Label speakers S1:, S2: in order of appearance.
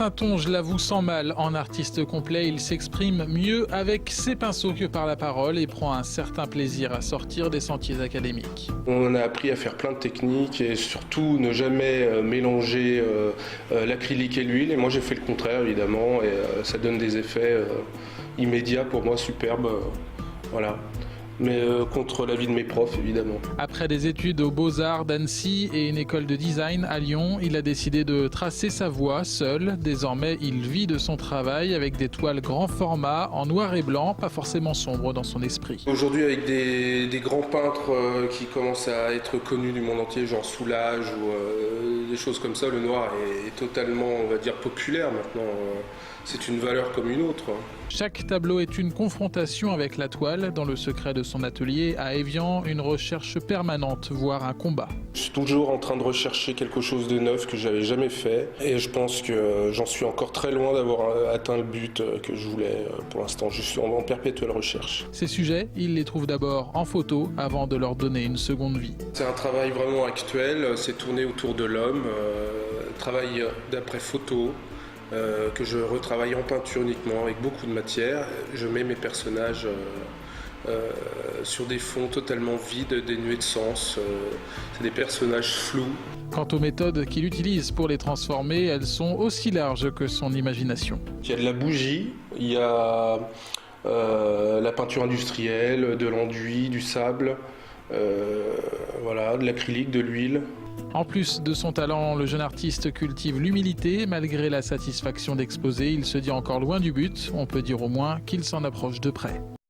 S1: Saintonge l'avoue sans mal. En artiste complet, il s'exprime mieux avec ses pinceaux que par la parole et prend un certain plaisir à sortir des sentiers académiques.
S2: On a appris à faire plein de techniques et surtout ne jamais mélanger l'acrylique et l'huile. Et moi j'ai fait le contraire évidemment et ça donne des effets immédiats pour moi superbes. Voilà. Mais contre l'avis de mes profs, évidemment.
S1: Après des études aux Beaux-Arts d'Annecy et une école de design à Lyon, il a décidé de tracer sa voie seul. Désormais, il vit de son travail avec des toiles grand format en noir et blanc, pas forcément sombre dans son esprit.
S2: Aujourd'hui, avec des grands peintres qui commencent à être connus du monde entier, genre Soulage ou des choses comme ça, le noir est totalement, on va dire, populaire maintenant. C'est une valeur comme une autre.
S1: Chaque tableau est une confrontation avec la toile. Dans le secret de son atelier à Évian, une recherche permanente, voire un combat.
S2: Je suis toujours en train de rechercher quelque chose de neuf que j'avais jamais fait. Et je pense que j'en suis encore très loin d'avoir atteint le but que je voulais pour l'instant. Je suis en perpétuelle recherche.
S1: Ces sujets, il les trouve d'abord en photo avant de leur donner une seconde vie.
S2: C'est un travail vraiment actuel. C'est tourné autour de l'homme. Travail d'après photo. Que je retravaille en peinture uniquement avec beaucoup de matière. Je mets mes personnages sur des fonds totalement vides, dénués de sens. C'est des personnages flous.
S1: Quant aux méthodes qu'il utilise pour les transformer, elles sont aussi larges que son imagination.
S2: Il y a de la bougie, il y a la peinture industrielle, de l'enduit, du sable, voilà, de l'acrylique, de l'huile.
S1: En plus de son talent, le jeune artiste cultive l'humilité. Malgré la satisfaction d'exposer, il se dit encore loin du but. On peut dire au moins qu'il s'en approche de près.